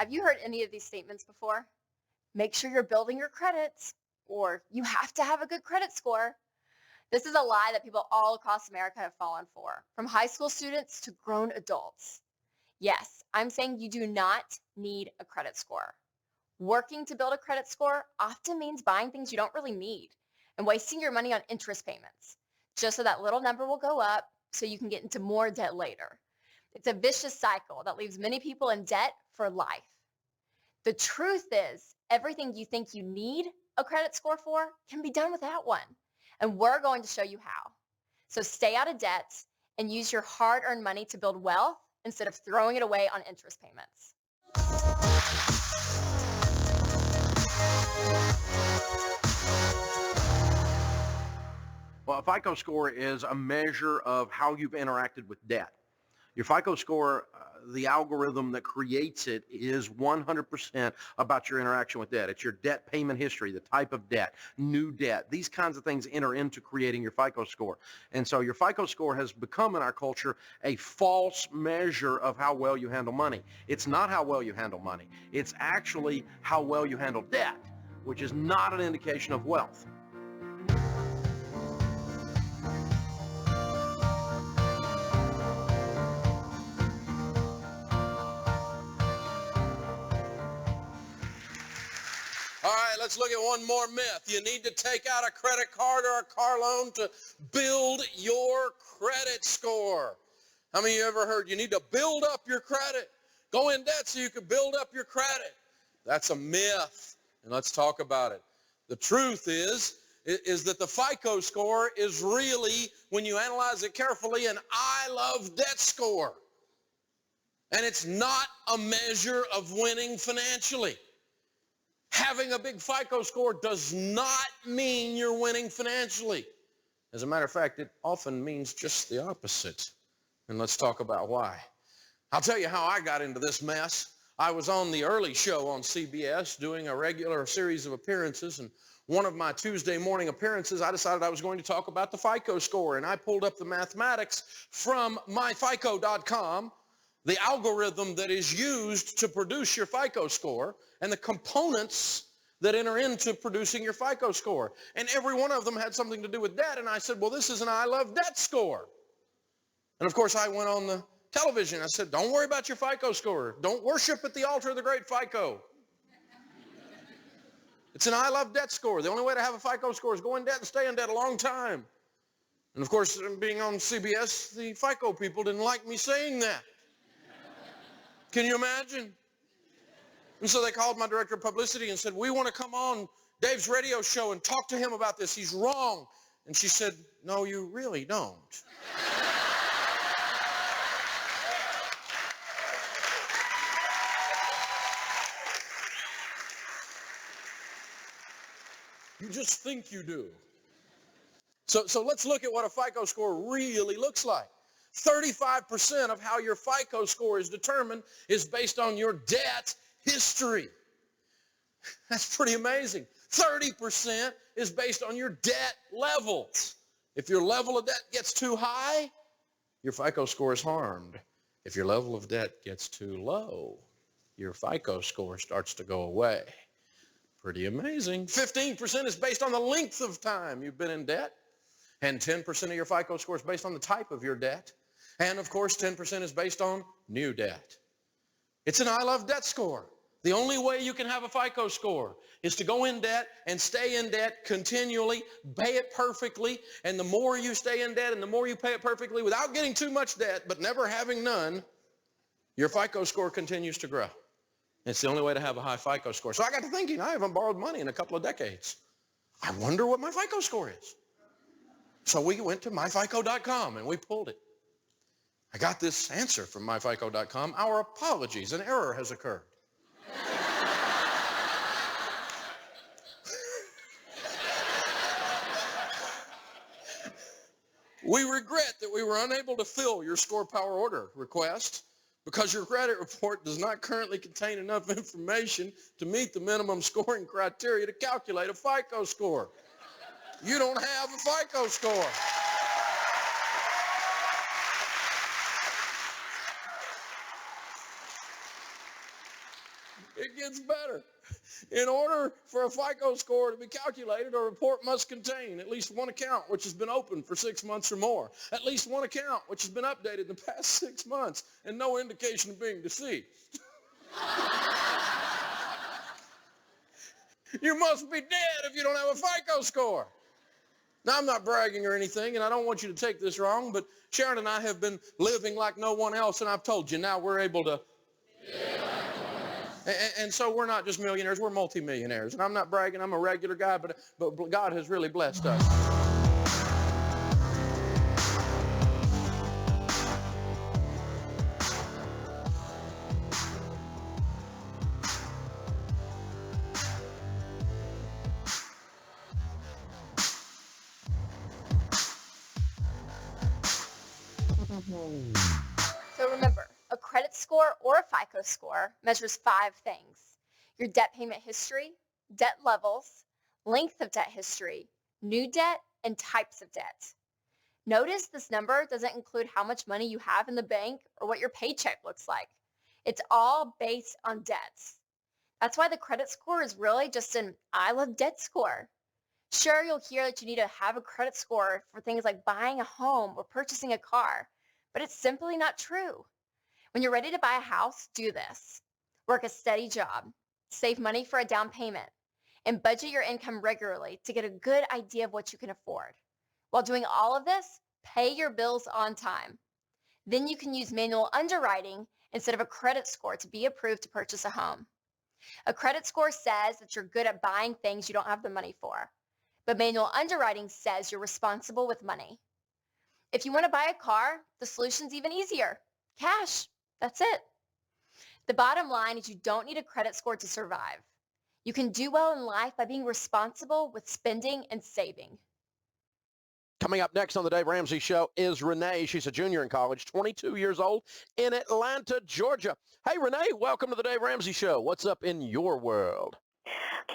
Have you heard any of these statements before? Make sure you're building your credits, or you have to have a good credit score. This is a lie that people all across America have fallen for, from high school students to grown adults. Yes, I'm saying you do not need a credit score. Working to build a credit score often means buying things you don't really need and wasting your money on interest payments, just so that little number will go up so you can get into more debt later. It's a vicious cycle that leaves many people in debt for life. The truth is, everything you think you need a credit score for can be done without one. And we're going to show you how. So stay out of debt and use your hard-earned money to build wealth instead of throwing it away on interest payments. Well, a FICO score is a measure of how you've interacted with debt. Your FICO score, the algorithm that creates it is 100% about your interaction with debt. It's your debt payment history, the type of debt, new debt. These kinds of things enter into creating your FICO score. And so your FICO score has become in our culture a false measure of how well you handle money. It's not how well you handle money. It's actually how well you handle debt, which is not an indication of wealth. All right, let's look at one more myth. You need to take out a credit card or a car loan to build your credit score. How many of you ever heard you need to build up your credit? Go in debt so you can build up your credit. That's a myth, and let's talk about it. The truth is that the FICO score is really, when you analyze it carefully, an I love debt score. And it's not a measure of winning financially. Having a big FICO score does not mean you're winning financially. As a matter of fact, it often means just the opposite. And let's talk about why. I'll tell you how I got into this mess. I was on the early show on CBS doing a regular series of appearances, and one of my Tuesday morning appearances, I decided I was going to talk about the FICO score, and I pulled up the mathematics from myfico.com, the algorithm that is used to produce your FICO score, and the components that enter into producing your FICO score. And every one of them had something to do with debt, and I said, well, this is an I love debt score. And of course, I went on the television. I said, don't worry about your FICO score. Don't worship at the altar of the great FICO. It's an I love debt score. The only way to have a FICO score is go in debt and stay in debt a long time. And of course, being on CBS, the FICO people didn't like me saying that. Can you imagine? And so they called my director of publicity and said, we want to come on Dave's radio show and talk to him about this. He's wrong. And she said, no, you really don't. You just think you do. So let's look at what a FICO score really looks like. 35% of how your FICO score is determined is based on your debt history. That's pretty amazing. 30% is based on your debt levels. If your level of debt gets too high, your FICO score is harmed. If your level of debt gets too low, your FICO score starts to go away. Pretty amazing. 15% is based on the length of time you've been in debt. And 10% of your FICO score is based on the type of your debt. And of course, 10% is based on new debt. It's an I love debt score. The only way you can have a FICO score is to go in debt and stay in debt continually, pay it perfectly, and the more you stay in debt and the more you pay it perfectly without getting too much debt but never having none, your FICO score continues to grow. It's the only way to have a high FICO score. So I got to thinking, I haven't borrowed money in a couple of decades. I wonder what my FICO score is. So we went to myfico.com and we pulled it. I got this answer from myfico.com. Our apologies, an error has occurred. We regret that we were unable to fill your score power order request because your credit report does not currently contain enough information to meet the minimum scoring criteria to calculate a FICO score. You don't have a FICO score. It gets better. In order for a FICO score to be calculated, a report must contain at least one account which has been open for 6 months or more, at least one account which has been updated in the past 6 months, and no indication of being deceased. You must be dead if you don't have a FICO score. Now, I'm not bragging or anything, and I don't want you to take this wrong, but Sharon and I have been living like no one else, and I've told you now we're able to. And so we're not just millionaires, we're multimillionaires. And I'm not bragging, I'm a regular guy, but God has really blessed us. So remember, a credit score or a FICO score measures 5 things: your debt payment history, debt levels, length of debt history, new debt, and types of debt. Notice this number doesn't include how much money you have in the bank or what your paycheck looks like. It's all based on debts. That's why the credit score is really just an I love debt score. Sure, you'll hear that you need to have a credit score for things like buying a home or purchasing a car, but it's simply not true. When you're ready to buy a house, do this. Work a steady job, save money for a down payment, and budget your income regularly to get a good idea of what you can afford. While doing all of this, pay your bills on time. Then you can use manual underwriting instead of a credit score to be approved to purchase a home. A credit score says that you're good at buying things you don't have the money for, but manual underwriting says you're responsible with money. If you want to buy a car, the solution's even easier. Cash. That's it. The bottom line is you don't need a credit score to survive. You can do well in life by being responsible with spending and saving. Coming up next on the Dave Ramsey Show is Renee. She's a junior in college, 22 years old, in Atlanta, Georgia. Hey, Renee, welcome to the Dave Ramsey Show. What's up in your world?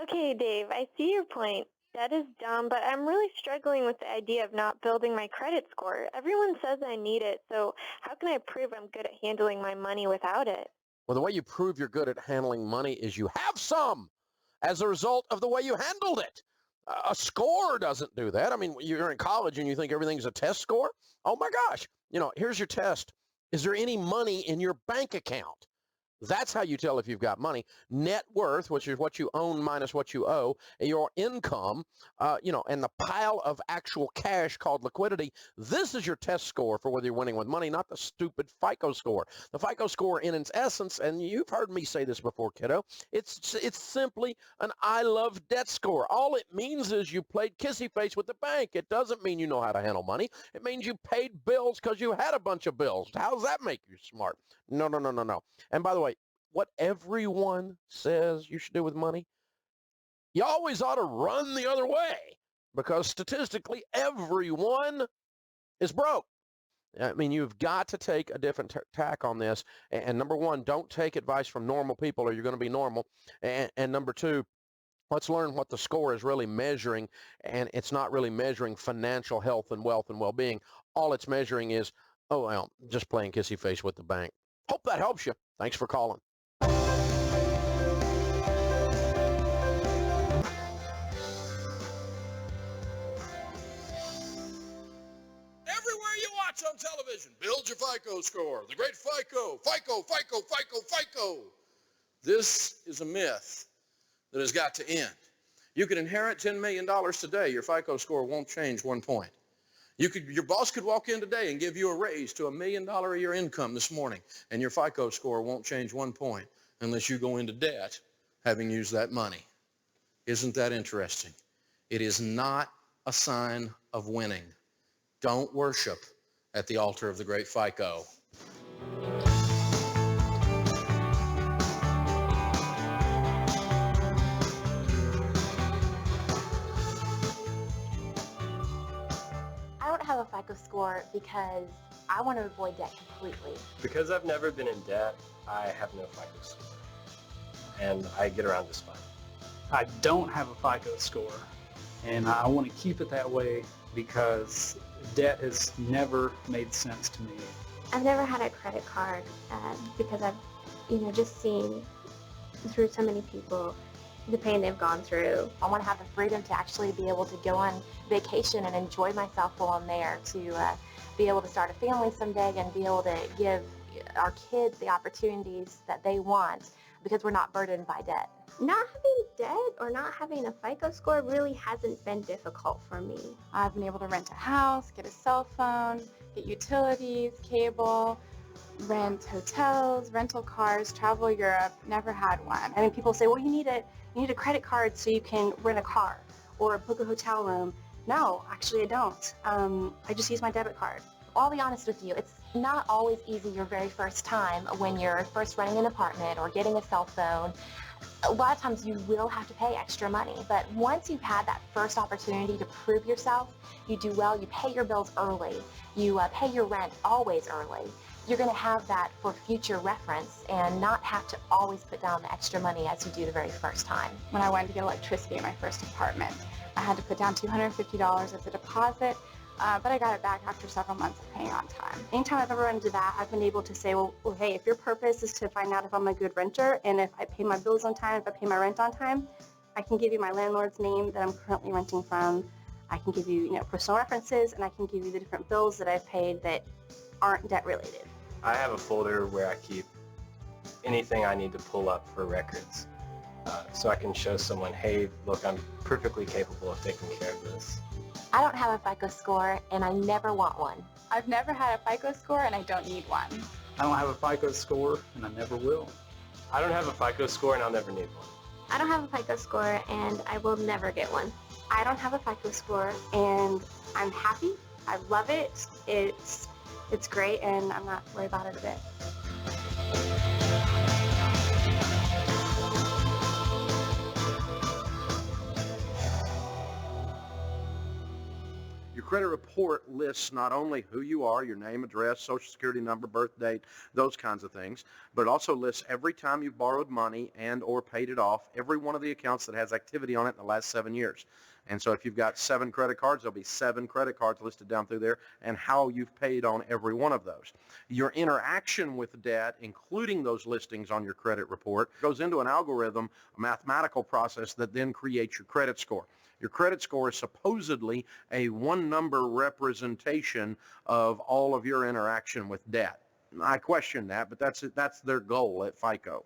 Okay, Dave, I see your point. That is dumb, but I'm really struggling with the idea of not building my credit score. Everyone says I need it, so how can I prove I'm good at handling my money without it? Well, the way you prove you're good at handling money is you have some as a result of the way you handled it. A score doesn't do that. I mean, you're in college and you think everything's a test score. Oh my gosh. Here's your test. Is there any money in your bank account? That's how you tell if you've got money. Net worth, which is what you own minus what you owe, your income, and the pile of actual cash called liquidity. This is your test score for whether you're winning with money, not the stupid FICO score. The FICO score in its essence, and you've heard me say this before, kiddo, it's simply an I love debt score. All it means is you played kissy face with the bank. It doesn't mean you know how to handle money. It means you paid bills because you had a bunch of bills. How does that make you smart? No. And by the way, what everyone says you should do with money, you always ought to run the other way, because statistically everyone is broke. I mean, you've got to take a different tack on this. And number one, don't take advice from normal people or you're going to be normal. And number two, let's learn what the score is really measuring. And it's not really measuring financial health and wealth and well-being. All it's measuring is, oh, well, just playing kissy face with the bank. Hope that helps you. Thanks for calling. Everywhere you watch on television, build your FICO score. The great FICO. This is a myth that has got to end. You could inherit $10 million today. Your FICO score won't change 1 point. Your boss could walk in today and give you a raise to $1 million a year income this morning, and your FICO score won't change 1 point unless you go into debt having used that money. Isn't that interesting? It is not a sign of winning. Don't worship at the altar of the great FICO. I don't have a FICO score because I want to avoid debt completely. Because I've never been in debt, I have no FICO score. And I get around just fine. I don't have a FICO score, and I want to keep it that way because debt has never made sense to me. I've never had a credit card because I've, just seen through so many people, the pain they've gone through. I want to have the freedom to actually be able to go on vacation and enjoy myself while I'm there, to be able to start a family someday and be able to give our kids the opportunities that they want because we're not burdened by debt. Not having debt or not having a FICO score really hasn't been difficult for me. I've been able to rent a house, get a cell phone, get utilities, cable, rent hotels, rental cars, travel Europe. Never had one. I mean, people say, well, you need a credit card so you can rent a car or book a hotel room. No, actually I don't. I just use my debit card. I'll be honest with you, it's not always easy your very first time when you're first renting an apartment or getting a cell phone. A lot of times you will have to pay extra money, but once you've had that first opportunity to prove yourself, you do well, you pay your bills early, you pay your rent always early. You're going to have that for future reference and not have to always put down the extra money as you do the very first time. When I wanted to get electricity in my first apartment, I had to put down $250 as a deposit, but I got it back after several months of paying on time. Anytime I've ever run into that, I've been able to say, well, hey, if your purpose is to find out if I'm a good renter and if I pay my bills on time, if I pay my rent on time, I can give you my landlord's name that I'm currently renting from. I can give you, personal references, and I can give you the different bills that I've paid that aren't debt related. I have a folder where I keep anything I need to pull up for records. So I can show someone, hey, look, I'm perfectly capable of taking care of this. I don't have a FICO score, and I never want one. I've never had a FICO score, and I don't need one. I don't have a FICO score, and I never will. I don't have a FICO score, and I'll never need one. I don't have a FICO score, and I will never get one. I don't have a FICO score, and I'm happy. I love it. It's great, and I'm not worried about it a bit. Your credit report lists not only who you are, your name, address, social security number, birth date, those kinds of things, but it also lists every time you've borrowed money and or paid it off, every one of the accounts that has activity on it in the last 7 years. And so if you've got 7 credit cards, there'll be 7 credit cards listed down through there and how you've paid on every one of those. Your interaction with debt, including those listings on your credit report, goes into an algorithm, a mathematical process that then creates your credit score. Your credit score is supposedly a one-number representation of all of your interaction with debt. I question that, but that's their goal at FICO.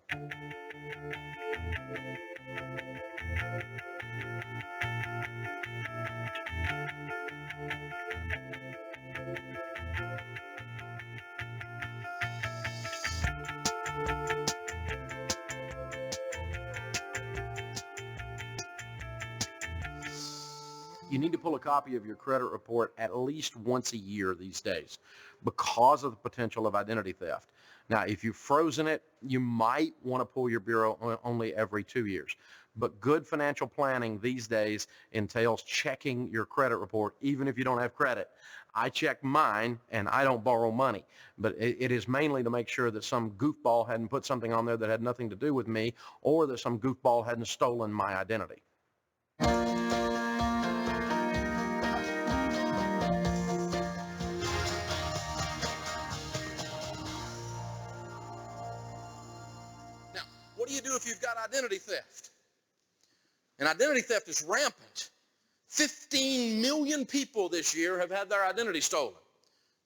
You need to pull a copy of your credit report at least once a year these days because of the potential of identity theft. Now, if you've frozen it, you might want to pull your bureau only every 2 years. But good financial planning these days entails checking your credit report, even if you don't have credit. I check mine, and I don't borrow money. But it is mainly to make sure that some goofball hadn't put something on there that had nothing to do with me, or that some goofball hadn't stolen my identity. What do you do if you've got identity theft? And identity theft is rampant. 15 million people this year have had their identity stolen.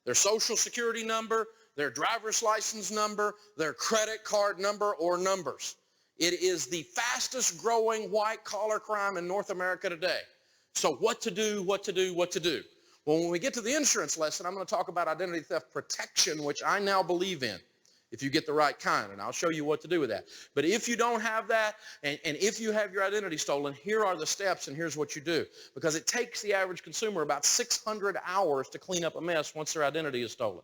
Their social security number, their driver's license number, their credit card number or numbers. It is the fastest growing white-collar crime in North America today. So what to do, what to do, what to do? Well, when we get to the insurance lesson, I'm going to talk about identity theft protection, which I now believe in, if you get the right kind, and I'll show you what to do with that. But if you don't have that, and if you have your identity stolen, here are the steps, and here's what you do. Because it takes the average consumer about 600 hours to clean up a mess once their identity is stolen.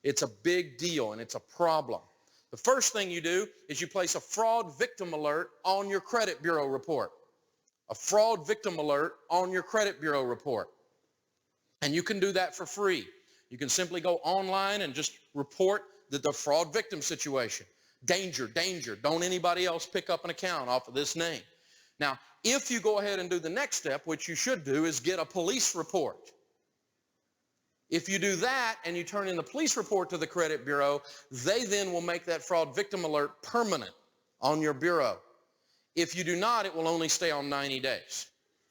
It's a big deal, and it's a problem. The first thing you do is you place a fraud victim alert on your credit bureau report. A fraud victim alert on your credit bureau report. And you can do that for free. You can simply go online and just report the fraud victim situation. Danger, danger. Don't anybody else pick up an account off of this name. Now, if you go ahead and do the next step, which you should do, is get a police report. If you do that and you turn in the police report to the credit bureau, they then will make that fraud victim alert permanent on your bureau. If you do not, it will only stay on 90 days.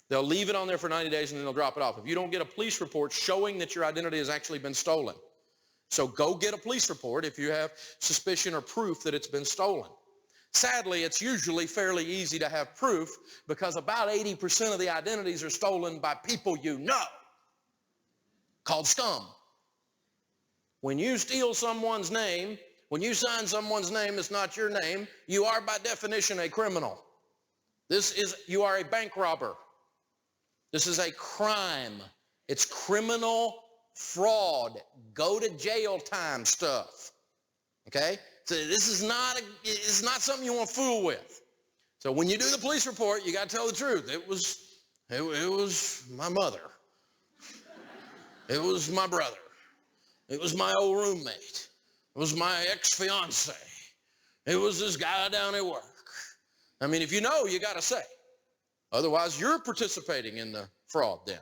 They'll leave it on there for 90 days and then they'll drop it off. If you don't get a police report showing that your identity has actually been stolen. So go get a police report if you have suspicion or proof that it's been stolen. Sadly, it's usually fairly easy to have proof because about 80% of the identities are stolen by people you know, called scum. When you steal someone's name, when you sign someone's name that's not your name, you are by definition a criminal. You are a bank robber. This is a crime. It's criminal fraud. Go to jail time stuff. Okay? So this is it's not something you want to fool with. So when you do the police report, you got to tell the truth. It was my mother. It was my brother. It was my old roommate. It was my ex-fiance. It was this guy down at work. I mean, if you know, you got to say. Otherwise, you're participating in the fraud then.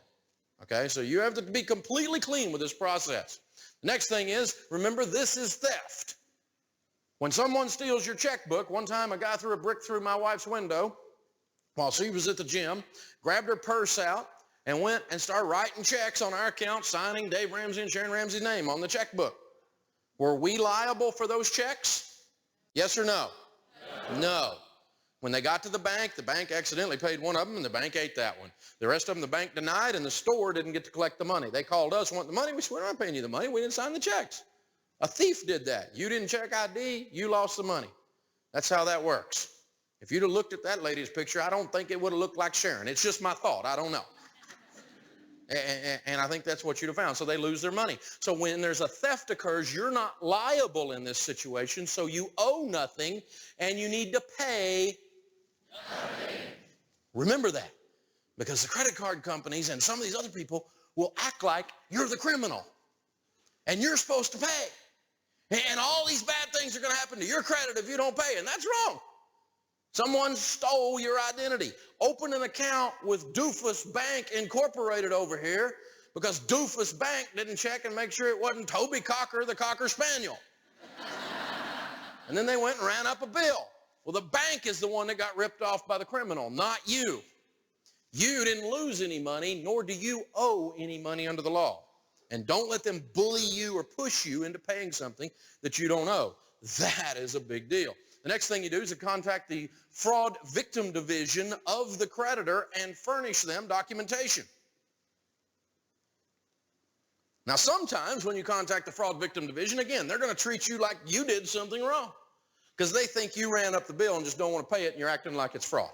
Okay, so you have to be completely clean with this process. The next thing is, remember, this is theft. When someone steals your checkbook, one time a guy threw a brick through my wife's window while she was at the gym, grabbed her purse out, and went and started writing checks on our account, signing Dave Ramsey and Sharon Ramsey's name on the checkbook. Were we liable for those checks? Yes or no? No. When they got to the bank accidentally paid one of them, and the bank ate that one. The rest of them, the bank denied, and the store didn't get to collect the money. They called us, want the money. We said, we're not paying you the money. We didn't sign the checks. A thief did that. You didn't check ID, you lost the money. That's how that works. If you'd have looked at that lady's picture, I don't think it would have looked like Sharon. It's just my thought. I don't know. And I think that's what you'd have found. So they lose their money. So when there's a theft occurs, you're not liable in this situation, so you owe nothing, and you need to pay nothing. Remember that, because the credit card companies and some of these other people will act like you're the criminal, and you're supposed to pay. And all these bad things are going to happen to your credit if you don't pay, and that's wrong. Someone stole your identity. Open an account with Doofus Bank Incorporated over here because Doofus Bank didn't check and make sure it wasn't Toby Cocker, the Cocker Spaniel. And then they went and ran up a bill. Well, the bank is the one that got ripped off by the criminal, not you. You didn't lose any money, nor do you owe any money under the law. And don't let them bully you or push you into paying something that you don't owe. That is a big deal. The next thing you do is to contact the Fraud Victim Division of the creditor and furnish them documentation. Now, sometimes when you contact the Fraud Victim Division, again, they're going to treat you like you did something wrong because they think you ran up the bill and just don't want to pay it and you're acting like it's fraud.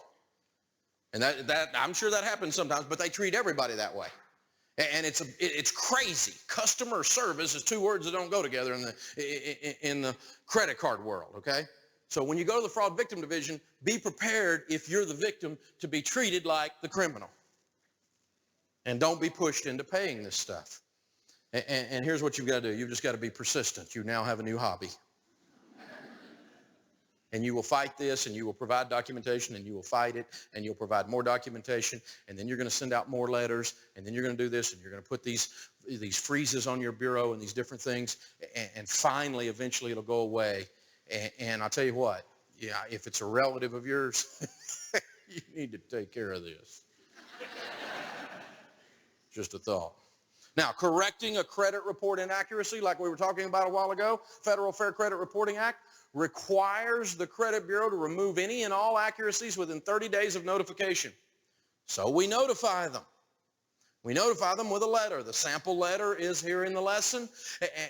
And that I'm sure that happens sometimes, but they treat everybody that way. And it's crazy. Customer service is two words that don't go together in the credit card world, okay? So when you go to the Fraud Victim Division, be prepared, if you're the victim, to be treated like the criminal. And don't be pushed into paying this stuff. And here's what you've got to do. You've just got to be persistent. You now have a new hobby. And you will fight this, and you will provide documentation, and you will fight it, and you'll provide more documentation, and then you're going to send out more letters, and then you're going to do this, and you're going to put these freezes on your bureau and these different things, and finally, eventually, it'll go away. And I'll tell you what, yeah, if it's a relative of yours, you need to take care of this. Just a thought. Now, correcting a credit report inaccuracy, like we were talking about a while ago, Federal Fair Credit Reporting Act requires the credit bureau to remove any and all accuracies within 30 days of notification. So we notify them. We notify them with a letter. The sample letter is here in the lesson,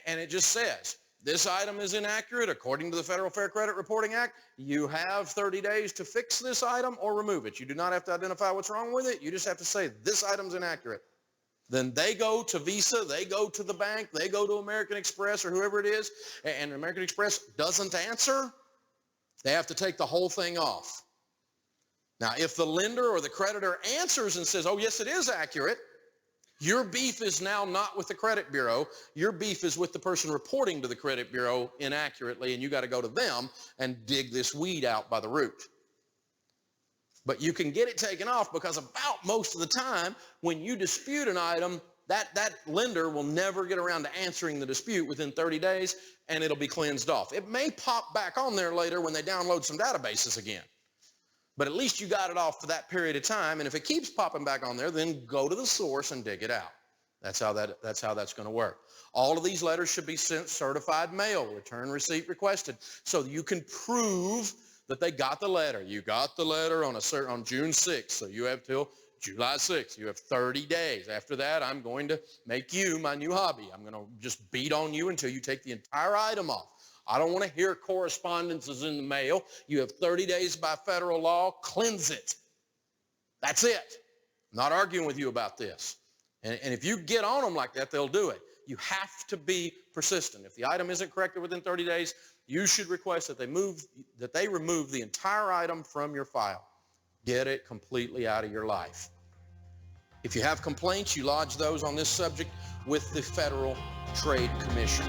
and it just says, this item is inaccurate according to the Federal Fair Credit Reporting Act. You have 30 days to fix this item or remove it. You do not have to identify what's wrong with it. You just have to say this item's inaccurate. Then they go to Visa, they go to the bank, they go to American Express or whoever it is, and American Express doesn't answer, they have to take the whole thing off. Now, if the lender or the creditor answers and says, oh, yes, it is accurate, your beef is now not with the credit bureau. Your beef is with the person reporting to the credit bureau inaccurately, and you got to go to them and dig this weed out by the root. But you can get it taken off because about most of the time when you dispute an item, that lender will never get around to answering the dispute within 30 days, and it'll be cleansed off. It may pop back on there later when they download some databases again. But at least you got it off for that period of time, and if it keeps popping back on there, then go to the source and dig it out. That's how that's going to work. All of these letters should be sent certified mail, return receipt requested, so that you can prove that they got the letter. You got the letter on June 6th, so you have till July 6th. You have 30 days. After that, I'm going to make you my new hobby. I'm going to just beat on you until you take the entire item off. I don't want to hear correspondences in the mail. You have 30 days by federal law. Cleanse it. That's it. I'm not arguing with you about this. And if you get on them like that, they'll do it. You have to be persistent. If the item isn't corrected within 30 days, you should request that they remove the entire item from your file. Get it completely out of your life. If you have complaints, you lodge those on this subject with the Federal Trade Commission.